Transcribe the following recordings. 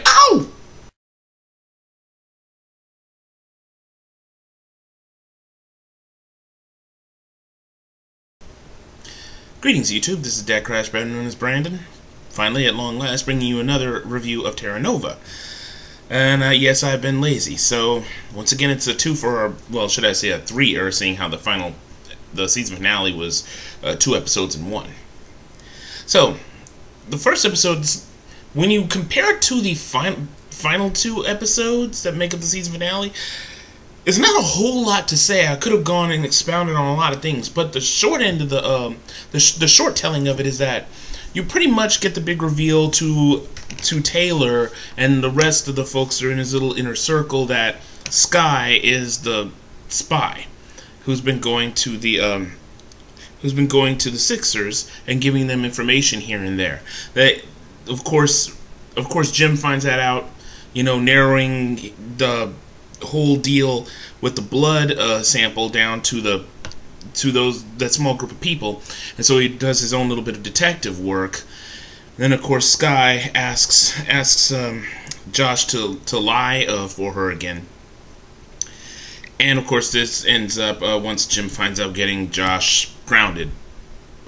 Ow! Greetings, YouTube. This is DecKrash, better known as Brandon. Finally, at long last, bringing you another review of Terra Nova. And yes, I've been lazy. So once again, it's a two for, well, should I say a three-er, seeing how the season finale was 2 episodes in one. So the first episode, when you compare it to the final 2 episodes that make up the season finale, it's not a whole lot to say. I could have gone and expounded on a lot of things, but the short end of the short telling of it is that you pretty much get the big reveal to Taylor and the rest of the folks are in his little inner circle that Sky is the spy who's been going to the Sixers and giving them information here and there. That of course Jim finds that out, you know, narrowing the whole deal with the blood sample down to that small group of people, and so he does his own little bit of detective work. Then of course Sky asks Josh to lie for her again, and of course this ends up once Jim finds out getting Josh grounded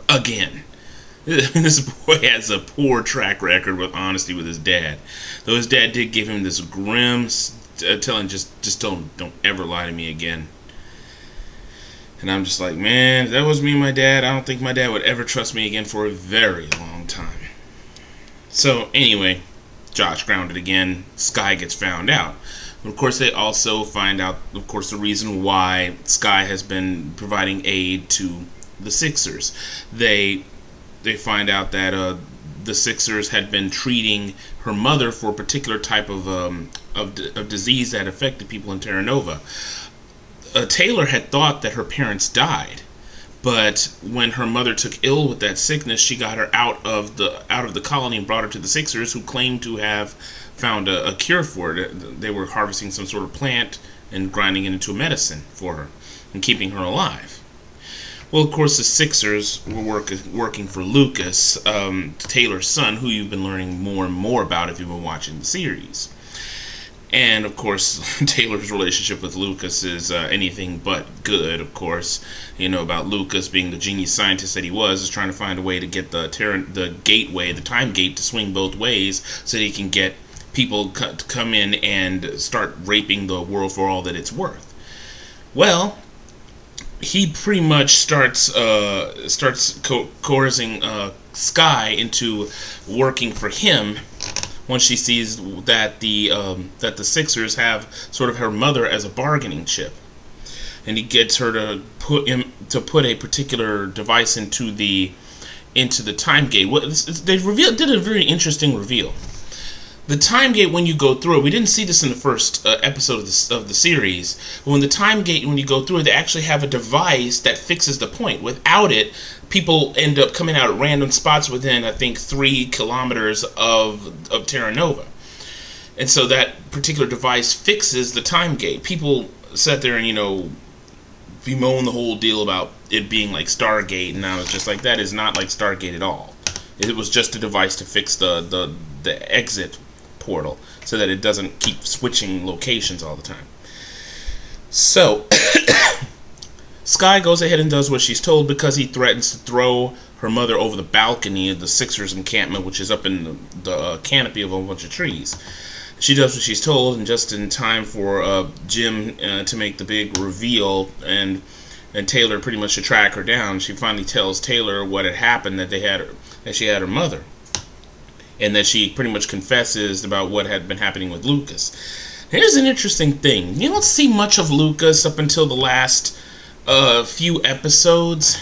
again. This boy has a poor track record with honesty with his dad, though his dad did give him this grim telling, just don't ever lie to me again. And I'm just like, man, if that was me and my dad, I don't think my dad would ever trust me again for a very long time. So anyway, Josh grounded again. Sky gets found out. Of course, they also find out, of course, the reason why Sky has been providing aid to the Sixers. They find out that the Sixers had been treating her mother for a particular type of disease that affected people in Terra Nova. Taylor had thought that her parents died, but when her mother took ill with that sickness, she got her out of the colony and brought her to the Sixers, who claimed to have found a cure for it. They were harvesting some sort of plant and grinding it into a medicine for her and keeping her alive. Well, of course, the Sixers were working for Lucas, Taylor's son, who you've been learning more and more about if you've been watching the series. And, of course, Taylor's relationship with Lucas is anything but good, of course. You know, about Lucas being the genius scientist that he was, is trying to find a way to get the gateway, the time gate, to swing both ways so that he can get people to come in and start raping the world for all that it's worth. Well, he pretty much starts coercing Sky into working for him once she sees that the Sixers have sort of her mother as a bargaining chip, and he gets her to put a particular device into the time gate. They did a very interesting reveal. The time gate, when you go through it, we didn't see this in the first episode of the series. But when the time gate, when you go through it, they actually have a device that fixes the point. Without it, people end up coming out at random spots within, I think, 3 kilometers of Terra Nova. And so that particular device fixes the time gate. People sat there and, you know, bemoan the whole deal about it being like Stargate, and I was just like, that is not like Stargate at all. It was just a device to fix the exit portal so that it doesn't keep switching locations all the time. So Sky goes ahead and does what she's told, because he threatens to throw her mother over the balcony of the Sixers encampment, which is up in the canopy of a bunch of trees. She does what she's told, and just in time for Jim to make the big reveal and Taylor pretty much to track her down, she finally tells Taylor what had happened, that she had her mother, and that she pretty much confesses about what had been happening with Lucas. Here's an interesting thing. You don't see much of Lucas up until the last few episodes,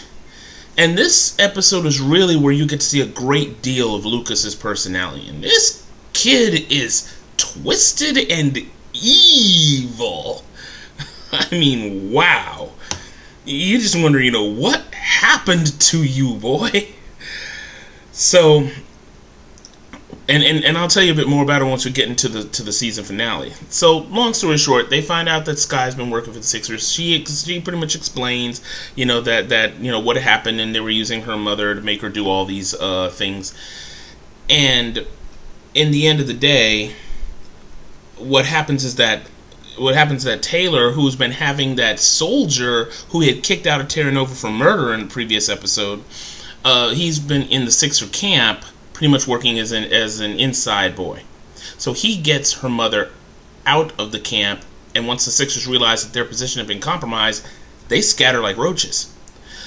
and this episode is really where you get to see a great deal of Lucas's personality. And this kid is twisted and evil. I mean, wow. You just wonder, you know, what happened to you, boy? So, and I'll tell you a bit more about it once we get into the season finale. So, long story short, they find out that Sky's been working for the Sixers. She pretty much explains, you know, that you know what happened, and they were using her mother to make her do all these things. And in the end of the day, what happens is that Taylor, who's been having that soldier who he had kicked out of Terra Nova for murder in the previous episode, he's been in the Sixer camp, pretty much working as an inside boy. So he gets her mother out of the camp, and once the Sixers realize that their position had been compromised, they scatter like roaches.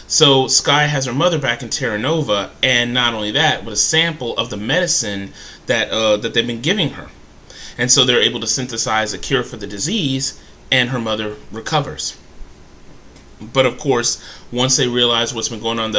So Skye has her mother back in Terra Nova, and not only that, but a sample of the medicine that they've been giving her. And so they're able to synthesize a cure for the disease, and her mother recovers. But of course, once they realize what's been going on,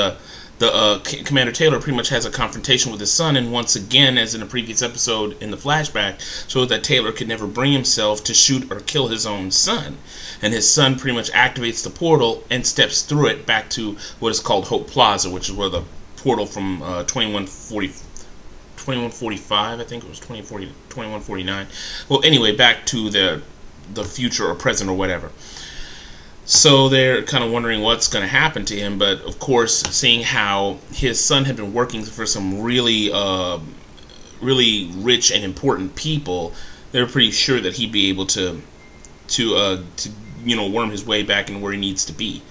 Commander Taylor pretty much has a confrontation with his son, and once again, as in the previous episode in the flashback, shows that Taylor could never bring himself to shoot or kill his own son. And his son pretty much activates the portal and steps through it back to what is called Hope Plaza, which is where the portal from 2145, I think it was 2149. Well, anyway, back to the future or present or whatever. So they're kind of wondering what's going to happen to him, but of course, seeing how his son had been working for some really rich and important people, they're pretty sure that he'd be able to worm his way back in where he needs to be.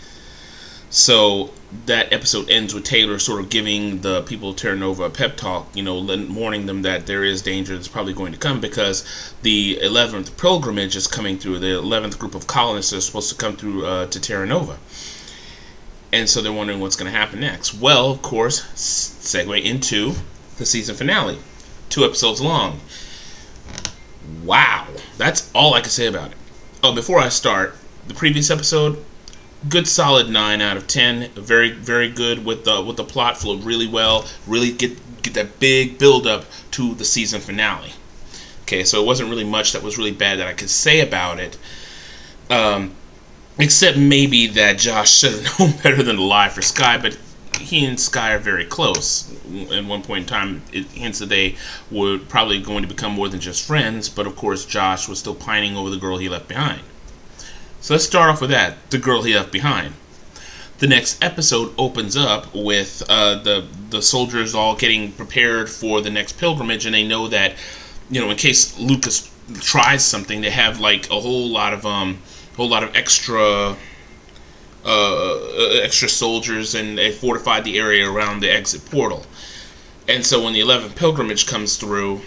So that episode ends with Taylor sort of giving the people of Terra Nova a pep talk, warning them that there is danger that's probably going to come, because the 11th pilgrimage is coming through. The 11th group of colonists are supposed to come through to Terra Nova. And so they're wondering what's going to happen next. Well, of course, segue into the season finale. 2 episodes long. Wow. That's all I can say about it. Oh, before I start, the previous episode, good solid 9 out of 10. Very, very good with the plot, flowed really well. Really get that big build up to the season finale. Okay, so it wasn't really much that was really bad that I could say about it, except maybe that Josh should have known better than to lie for Skye. But he and Skye are very close. At one point in time, it hints that they were probably going to become more than just friends. But of course, Josh was still pining over the girl he left behind. So let's start off with that, the girl he left behind. The next episode opens up with the soldiers all getting prepared for the next pilgrimage, and they know that, in case Lucas tries something, they have like a whole lot of extra soldiers, and they fortified the area around the exit portal. And so when the 11th pilgrimage comes through,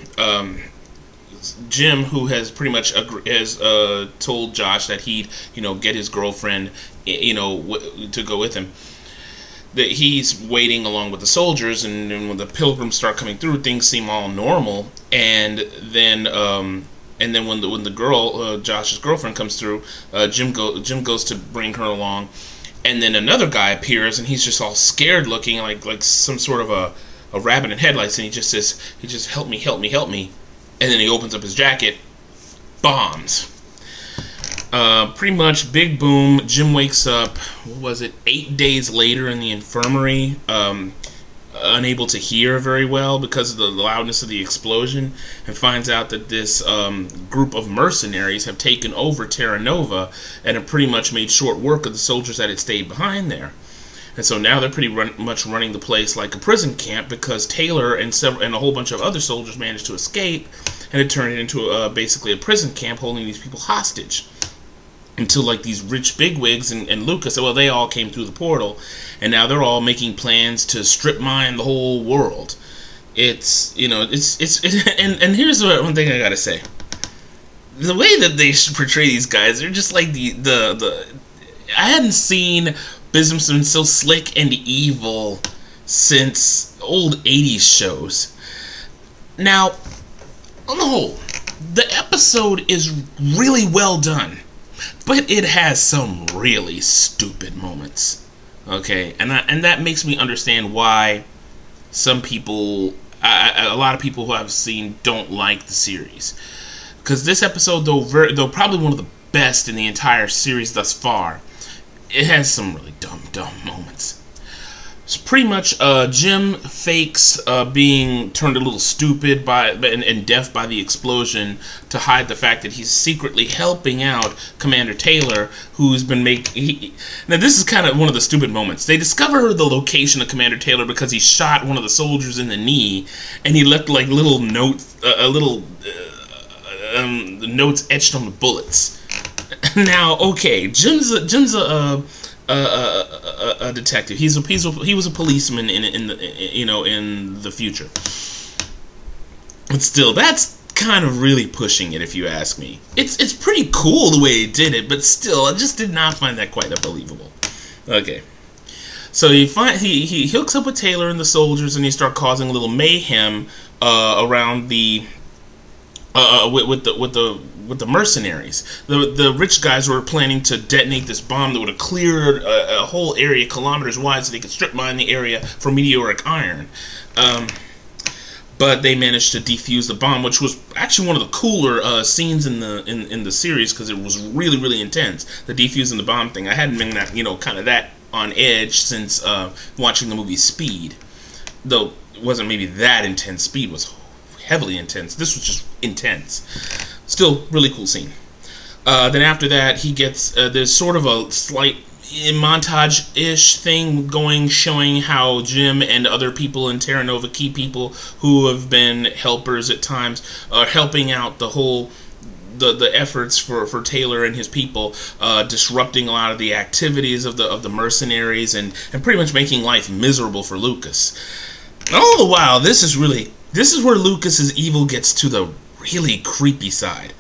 Jim, who has pretty much told Josh that he'd get his girlfriend to go with him, that he's waiting along with the soldiers, and when the pilgrims start coming through, things seem all normal, and then when the girl, Josh's girlfriend, comes through, Jim goes to bring her along, and then another guy appears, and he's just all scared looking, like some sort of a rabbit in headlights, and he just says, help me, help me, help me. And then he opens up his jacket, bombs. Pretty much, big boom. Jim wakes up, 8 days later in the infirmary, unable to hear very well because of the loudness of the explosion, and finds out that this group of mercenaries have taken over Terra Nova and have pretty much made short work of the soldiers that had stayed behind there. And so now they're pretty much running the place like a prison camp, because Taylor and a whole bunch of other soldiers managed to escape, and it turned it into basically a prison camp holding these people hostage. Until like these rich bigwigs and Lucas, well, they all came through the portal, and now they're all making plans to strip mine the whole world. And here's one thing I gotta say: the way that they portray these guys, they're just like I hadn't seen businessmen so slick and evil since old 80s shows. Now, on the whole, the episode is really well done, but it has some really stupid moments. Okay, and that makes me understand why some people, a lot of people who I've seen, don't like the series. Because this episode, though probably one of the best in the entire series thus far, it has some really dumb moments. It's pretty much Jim fakes being turned a little stupid and deaf by the explosion to hide the fact that he's secretly helping out Commander Taylor, who's been now this is kind of one of the stupid moments. They discover the location of Commander Taylor because he shot one of the soldiers in the knee, and he left like little notes, notes etched on the bullets. Now, okay, Jim's a detective. He was a policeman in the future. But still, that's kind of really pushing it, if you ask me. It's pretty cool the way he did it, but still, I just did not find that quite unbelievable. Okay, so he hooks up with Taylor and the soldiers, and he start causing a little mayhem around the with the mercenaries. The rich guys were planning to detonate this bomb that would have cleared a whole area kilometers wide so they could strip mine the area for meteoric iron. But they managed to defuse the bomb, which was actually one of the cooler scenes in the series, because it was really, really intense. The defusing the bomb thing. I hadn't been that, kind of that on edge since watching the movie Speed. Though it wasn't maybe that intense. Speed was heavily intense. This was just intense. Still, really cool scene. Then after that, he gets there's sort of a slight montage-ish thing going, showing how Jim and other people in Terra Nova, key people who have been helpers at times, are helping out the efforts for Taylor and his people, disrupting a lot of the activities of the mercenaries, and pretty much making life miserable for Lucas. All the while, this is where Lucas's evil gets to the really creepy side.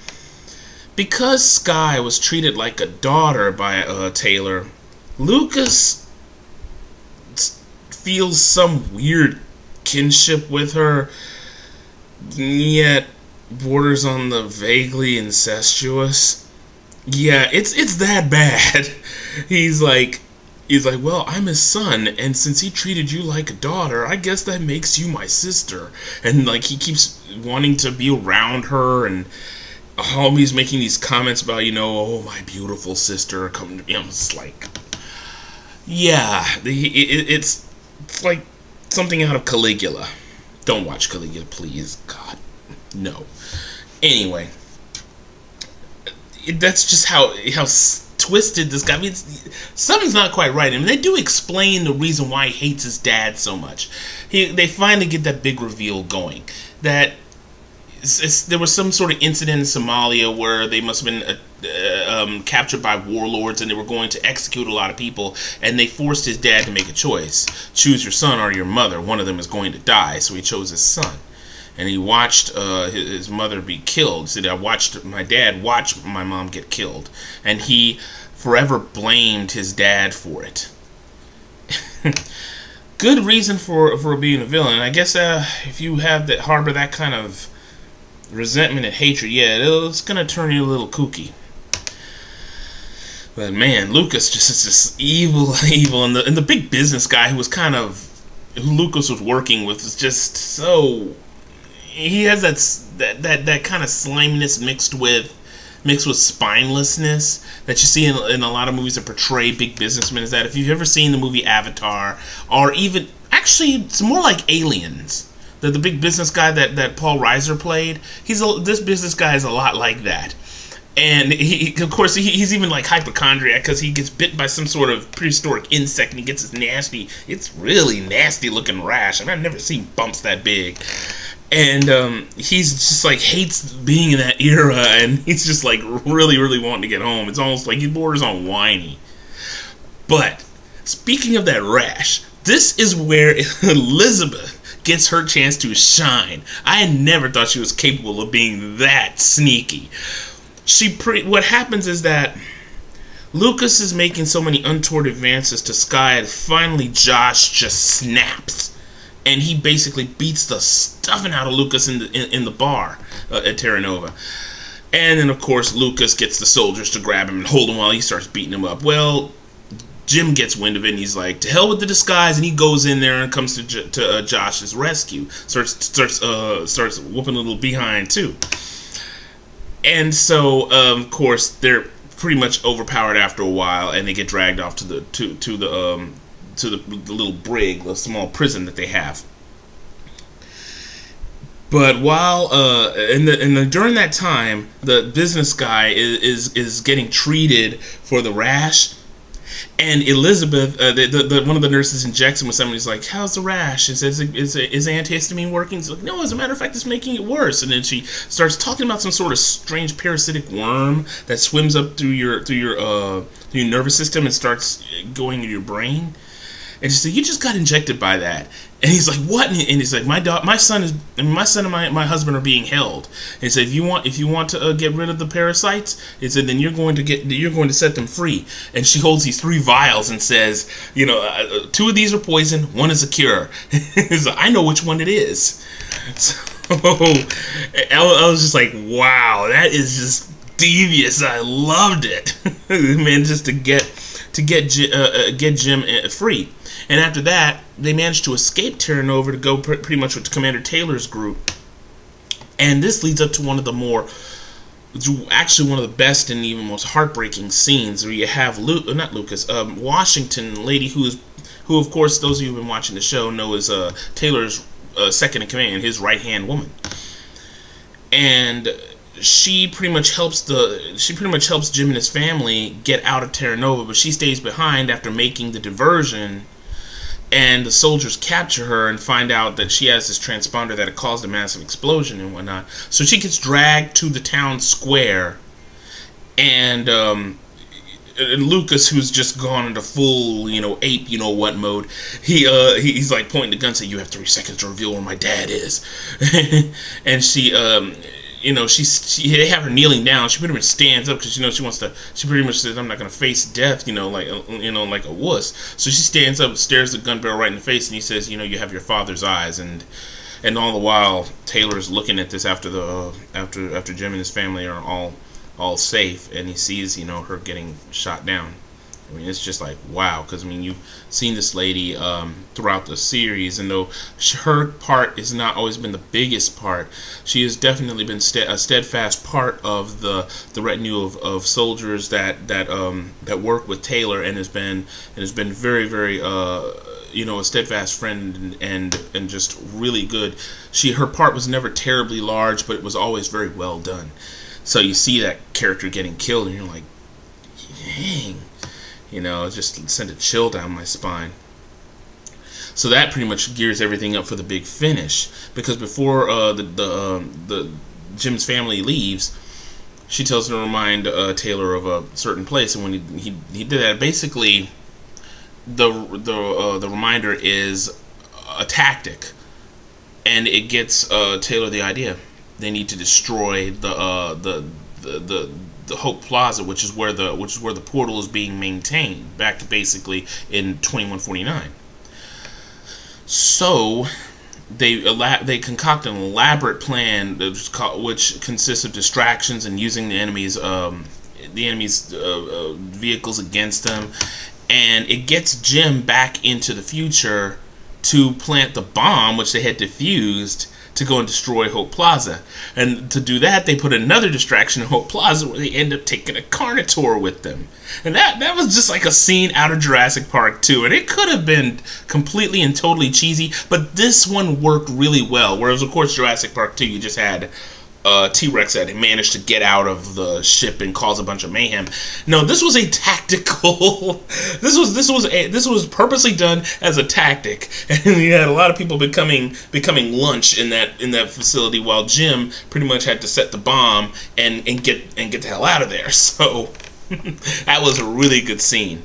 Because Skye was treated like a daughter by Taylor, Lucas feels some weird kinship with her, yet borders on the vaguely incestuous. Yeah, it's that bad. He's like, well, I'm his son, and since he treated you like a daughter, I guess that makes you my sister. And like, he keeps wanting to be around her, and always making these comments about, oh, my beautiful sister, come to me. I'm just like, yeah, it's like something out of Caligula. Don't watch Caligula, please. God, no. Anyway, that's just how twisted this guy. I mean, something's not quite right. I mean, they do explain the reason why he hates his dad so much. They finally get that big reveal going. That there was some sort of incident in Somalia where they must have been captured by warlords, and they were going to execute a lot of people, and they forced his dad to make a choice. Choose your son or your mother. One of them is going to die, so he chose his son. And he watched his mother be killed. He said, I watched my dad watch my mom get killed. And he forever blamed his dad for it. Good reason for being a villain. I guess if you harbor that kind of resentment and hatred, yeah, it's going to turn you a little kooky. But man, Lucas just is just evil. And the big business guy who Lucas was working with is just so... He has that kind of sliminess mixed with spinelessness that you see in a lot of movies that portray big businessmen. Is that if you've ever seen the movie Avatar, or even actually it's more like Aliens, the big business guy that Paul Reiser played, this business guy is a lot like that. And of course he's even like hypochondriac because he gets bit by some sort of prehistoric insect, and he gets this it's really nasty looking rash. I mean, I've never seen bumps that big. And he's just like hates being in that era, and he's just like really, really wanting to get home. It's almost like he borders on whiny. But speaking of that rash, this is where Elizabeth gets her chance to shine. I never thought she was capable of being that sneaky. What happens is that Lucas is making so many untoward advances to Skye, and finally Josh just snaps. And he basically beats the stuffing out of Lucas in the bar at Terra Nova. And then, of course, Lucas gets the soldiers to grab him and hold him while he starts beating him up. Well, Jim gets wind of it, and he's like, to hell with the disguise, and he goes in there and comes to Josh's rescue. Starts whooping a little behind, too. And so, of course, they're pretty much overpowered after a while, and they get dragged off to the the little brig, the small prison that they have. But while during that time, the business guy is getting treated for the rash, and Elizabeth, one of the nurses, injects him with something. He's like, "How's the rash?" And says, "Is antihistamine working?" He's like, "No, as a matter of fact, it's making it worse." And then she starts talking about some sort of strange parasitic worm that swims up through your nervous system and starts going to your brain. And she said, "You just got injected by that." And he's like, "What?" And he's like, my son and my husband are being held." And he said, "If you want to get rid of the parasites," he said, "then you're going to set them free." And she holds these 3 vials and says, "2 of these are poison, 1 is a cure." He's like, "I know which one it is." So I was just like, wow, that is just devious. I loved it, man, just to get Jim free. And after that, they managed to escape Terra Nova to go pretty much with Commander Taylor's group. And this leads up to one of the best and even most heartbreaking scenes, where you have Washington, lady who of course those of you who've been watching the show know is Taylor's second in command, his right-hand woman. And she pretty much helps Jim and his family get out of Terra Nova, but she stays behind after making the diversion. And the soldiers capture her and find out that she has this transponder that had caused a massive explosion and whatnot. So she gets dragged to the town square, and Lucas, who's just gone into full, ape, what mode, he's like pointing the gun, saying, "You have 3 seconds to reveal where my dad is." And she they have her kneeling down. She pretty much stands up because she pretty much says, "I'm not gonna face death," like a wuss. So she stands up, stares the gun barrel right in the face, and he says, "You have your father's eyes." And all the while, Taylor's looking at this after Jim and his family are all safe, and he sees her getting shot down. I mean, it's just like, wow, because you've seen this lady throughout the series, and though her part has not always been the biggest part, she has definitely been a steadfast part of the retinue of soldiers that work with Taylor, and has been very, very a steadfast friend and just really good. Her part was never terribly large, but it was always very well done. So you see that character getting killed, and you're like, dang. Just sent a chill down my spine. So that pretty much gears everything up for the big finish, because before the Jim's family leaves, she tells him to remind Taylor of a certain place, and when he did that, basically the reminder is a tactic, and it gets Taylor the idea. They need to destroy the Hope Plaza, which is where the portal is being maintained, back to basically in 2149. So they concoct an elaborate plan which consists of distractions and using the enemy's vehicles against them, and it gets Jim back into the future to plant the bomb which they had defused to go and destroy Hope Plaza. And to do that, they put another distraction in Hope Plaza, where they end up taking a Carnotaur with them. And that was just like a scene out of Jurassic Park 2. And it could have been completely and totally cheesy, but this one worked really well. Whereas, of course, Jurassic Park 2, you just had T-Rex that managed to get out of the ship and cause a bunch of mayhem. No, this was a tactical. this was purposely done as a tactic, and you had a lot of people becoming lunch in that facility, while Jim pretty much had to set the bomb and get the hell out of there. So that was a really good scene.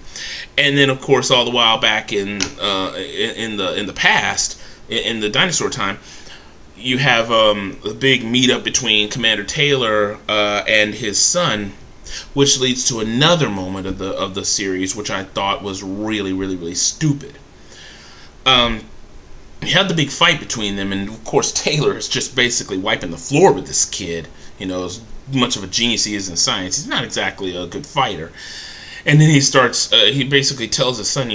And then, of course, all the while back in the past, in the dinosaur time, you have a big meetup between Commander Taylor and his son, which leads to another moment of the series, which I thought was really, really, really stupid. You had the big fight between them, and of course Taylor is just basically wiping the floor with this kid. As much of a genius he is in science, he's not exactly a good fighter. And then he basically tells his son,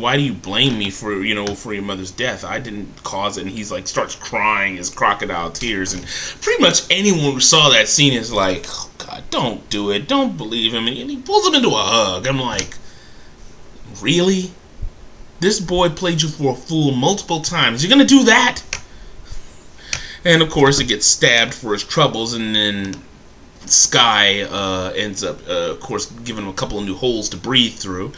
why do you blame me for your mother's death? I didn't cause it. And he's like, starts crying his crocodile tears, and pretty much anyone who saw that scene is like, oh God, don't do it, don't believe him. And he pulls him into a hug. I'm like, Really? This boy played you for a fool multiple times. You're gonna do that? And of course, he gets stabbed for his troubles, and then Sky ends up, of course, giving him a couple of new holes to breathe through.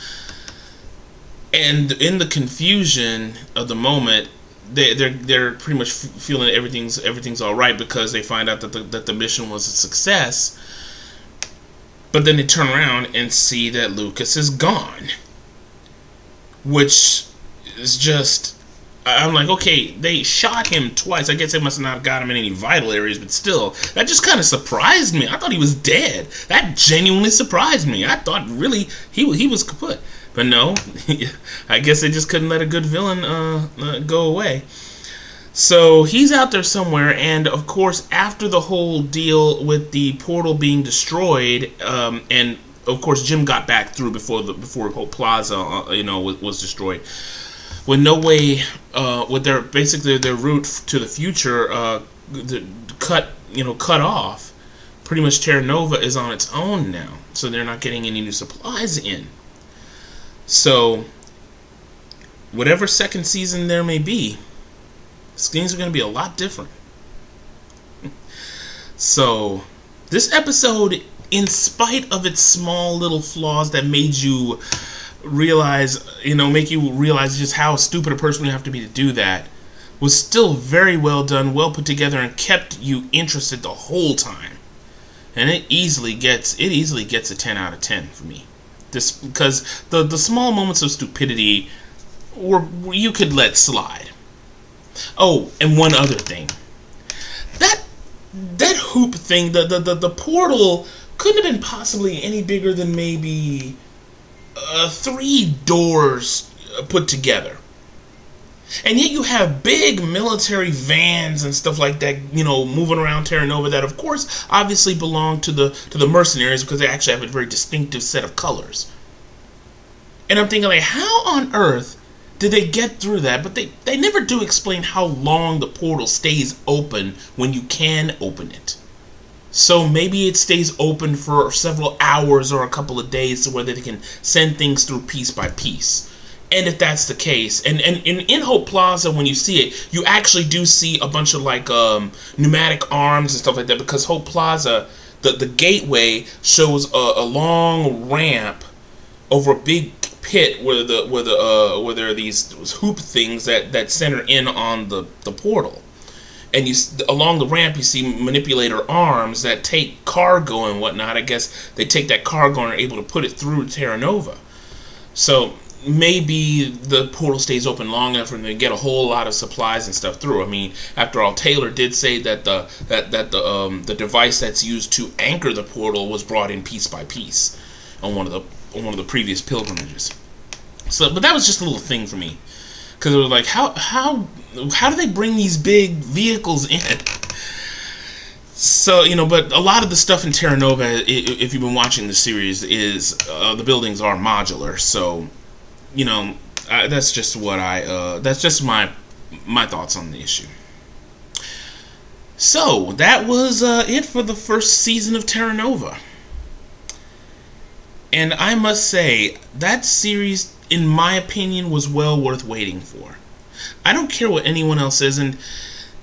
And in the confusion of the moment, they're pretty much feeling everything's all right, because they find out that the mission was a success. But then they turn around and see that Lucas is gone, which is just, I'm like, okay, they shot him twice. I guess they must not have got him in any vital areas, but still, that just kind of surprised me. I thought he was dead. That genuinely surprised me. I thought really he was kaput. But no, I guess they just couldn't let a good villain go away. So he's out there somewhere, and of course, after the whole deal with the portal being destroyed, and of course Jim got back through before Hope Plaza, was destroyed. With no way, with their route to the future cut off, pretty much Terra Nova is on its own now. So they're not getting any new supplies in. So whatever second season there may be, things are going to be a lot different. So this episode, in spite of its small little flaws that made you realize, make you realize just how stupid a person you have to be to do that, was still very well done, well put together, and kept you interested the whole time. And it easily gets a 10 out of 10 for me. Just because the small moments of stupidity you could let slide. Oh, and one other thing. That hoop thing, the portal couldn't have been possibly any bigger than maybe 3 doors put together. And yet you have big military vans and stuff like that, moving around Terra Nova, that of course obviously belong to the mercenaries, because they actually have a very distinctive set of colors. And I'm thinking, like, how on earth did they get through that? But they never do explain how long the portal stays open when you can open it. So maybe it stays open for several hours or a couple of days, so where they can send things through piece by piece. And if that's the case, and in Hope Plaza, when you see it, you actually do see a bunch of like pneumatic arms and stuff like that, because Hope Plaza, the gateway shows a long ramp over a big pit where there are these hoop things that center in on the portal. And along the ramp you see manipulator arms that take cargo and whatnot. I guess they take that cargo and are able to put it through Terra Nova. So maybe the portal stays open long enough for them to get a whole lot of supplies and stuff through. I mean, after all, Taylor did say that the device that's used to anchor the portal was brought in piece by piece on one of the previous pilgrimages. So, but that was just a little thing for me, because it was like, how do they bring these big vehicles in? So, but a lot of the stuff in Terra Nova, if you've been watching the series, is the buildings are modular. So, that's just what that's just my thoughts on the issue. So that was it for the first season of Terra Nova. And I must say, that series, in my opinion, was well worth waiting for. I don't care what anyone else says, and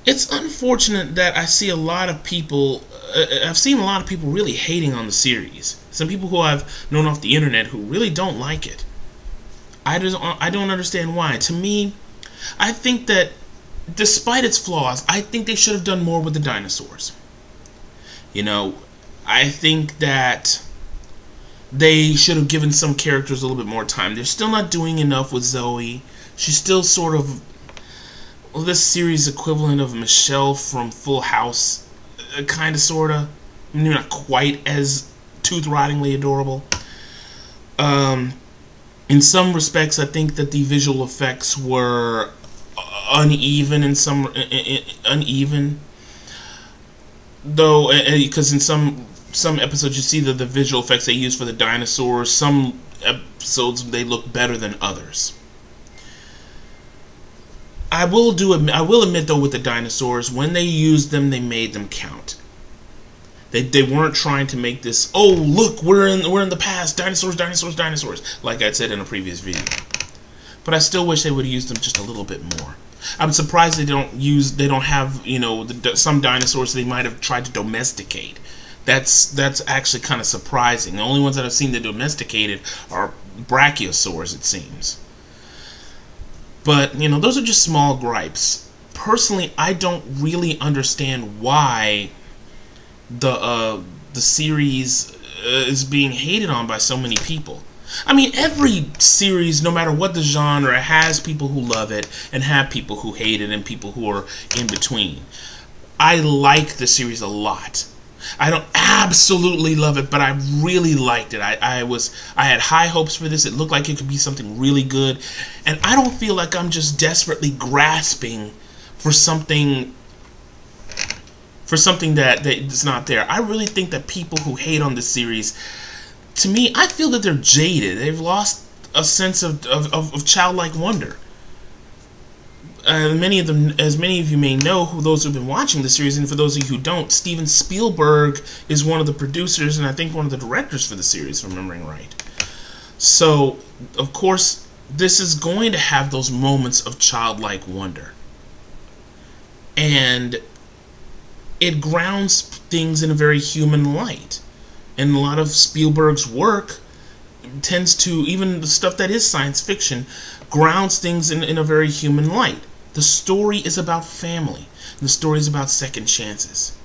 it's unfortunate that I see a lot of people, I've seen a lot of people really hating on the series. Some people who I've known off the internet who really don't like it. I don't understand why. To me, I think that despite its flaws, I think they should have done more with the dinosaurs. I think that they should have given some characters a little bit more time. They're still not doing enough with Zoe. She's still sort of, well, this series equivalent of Michelle from Full House, kind of, sort of. Maybe not quite as tooth-rottingly adorable. In some respects, I think that the visual effects were uneven in some uneven, though, because in some episodes you see that the visual effects they use for the dinosaurs, some episodes they look better than others. I will admit though, with the dinosaurs, when they used them, they made them count. They weren't trying to make this, oh look, we're in the past, dinosaurs, dinosaurs, dinosaurs, like I said in a previous video. But I still wish they would have used them just a little bit more. I'm surprised they don't have, you know, some dinosaurs they might have tried to domesticate. That's actually kind of surprising. The only ones that I've seen that domesticated are brachiosaurs, it seems. But, you know, those are just small gripes. Personally, I don't really understand why the series is being hated on by so many people. I mean, every series, no matter what the genre, has people who love it and have people who hate it and people who are in between. I like the series a lot. I don't absolutely love it, but I really liked it. I had high hopes for this. It looked like it could be something really good, and I don't feel like I'm just desperately grasping for something that's not there. I really think that people who hate on this series, to me, I feel that they're jaded. They've lost a sense of childlike wonder. Many of them, as many of you may know, those who've been watching the series, and for those of you who don't, Steven Spielberg is one of the producers and I think one of the directors for the series, if I'm remembering right. So, of course, this is going to have those moments of childlike wonder. And it grounds things in a very human light. And a lot of Spielberg's work tends to, even the stuff that is science fiction, grounds things in a very human light. The story is about family. The story is about second chances.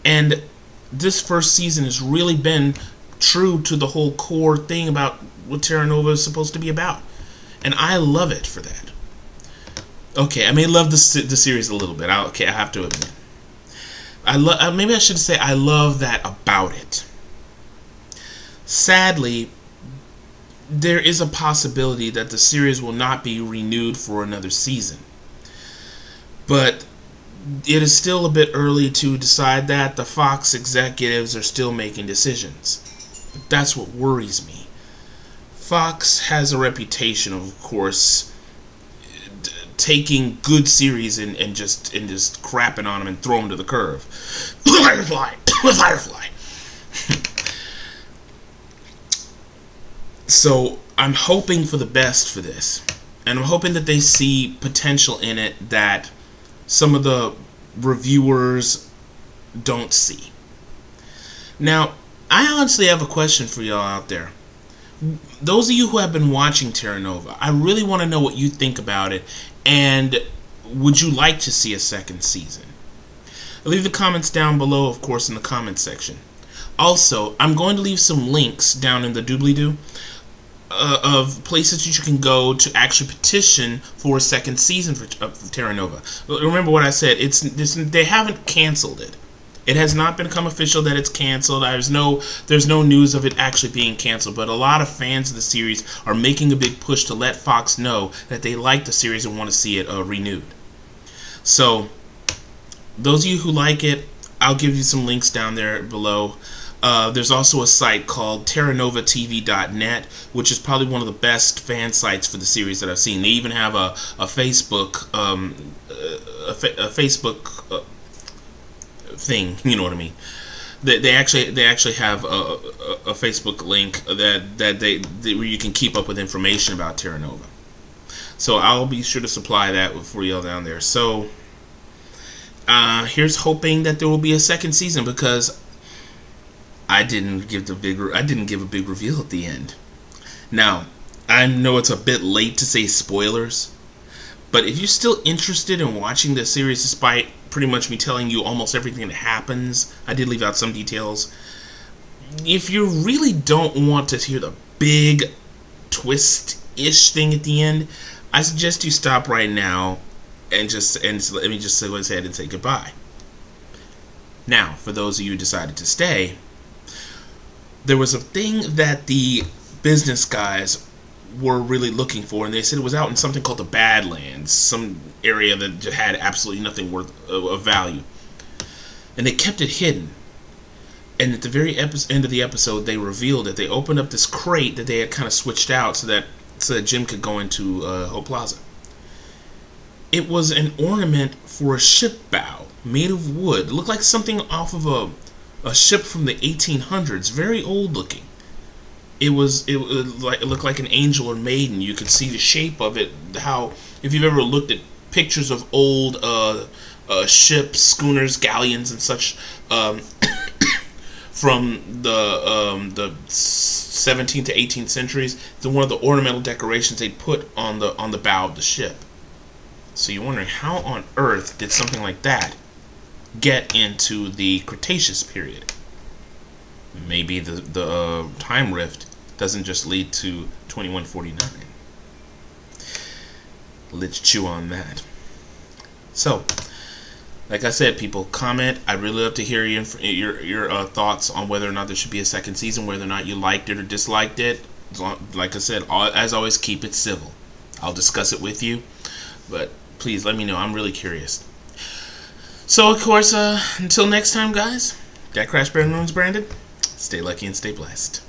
And this first season has really been true to the whole core thing about what Terra Nova is supposed to be about. And I love it for that. Okay, I may love the series a little bit. I have to admit. Maybe I should say I love that about it. Sadly, there is a possibility that the series will not be renewed for another season. But it is still a bit early to decide that. The Fox executives are still making decisions. That's what worries me. Fox has a reputation, of course, taking good series and just crapping on them and throwing them to the curb. Firefly! Firefly! So I'm hoping for the best for this, and I'm hoping that they see potential in it that some of the reviewers don't see. Now, I honestly have a question for y'all out there. Those of you who have been watching Terra Nova, I really want to know what you think about it, and would you like to see a second season? Leave the comments down below, of course, in the comments section. Also, I'm going to leave some links down in the doobly-doo of places that you can go to actually petition for a second season for Terra Nova. Remember what I said, they haven't canceled it. It has not become official that it's canceled. There's no news of it actually being canceled, but a lot of fans of the series are making a big push to let Fox know that they like the series and want to see it renewed. So, those of you who like it, I'll give you some links down there below. There's also a site called TerranovaTV.net, which is probably one of the best fan sites for the series that I've seen. They even have a Facebook thing, you know what I mean. They actually have a Facebook link where you can keep up with information about Terra Nova. So I'll be sure to supply that for y'all down there. So here's hoping that there will be a second season, because I didn't give a big reveal at the end. Now, I know it's a bit late to say spoilers, but if you're still interested in watching the series, despite pretty much me telling you almost everything that happens, I did leave out some details. If you really don't want to hear the big twist-ish thing at the end, I suggest you stop right now and let me just go ahead and say goodbye. Now, for those of you who decided to stay, there was a thing that the business guys were really looking for, and they said it was out in something called the Badlands, some area that had absolutely nothing worth of value, and they kept it hidden. And at the very end of the episode, they revealed that they opened up this crate that they had kind of switched out so that Jim could go into Hope Plaza. It was an ornament for a ship bow made of wood. It looked like something off of a ship from the 1800s, very old looking. It looked like an angel or maiden. You could see the shape of it. How, if you've ever looked at pictures of old ships, schooners, galleons, and such from the 17th to 18th centuries, it's one of the ornamental decorations they put on the bow of the ship. So you're wondering, how on earth did something like that get into the Cretaceous period? Maybe the time rift doesn't just lead to 2149. Let's chew on that. So, like I said, people, comment. I'd really love to hear your thoughts on whether or not there should be a second season, whether or not you liked it or disliked it. Like I said, as always, keep it civil. I'll discuss it with you, but please let me know. I'm really curious. So, of course, until next time, guys, DecKrash Branded, stay lucky and stay blessed.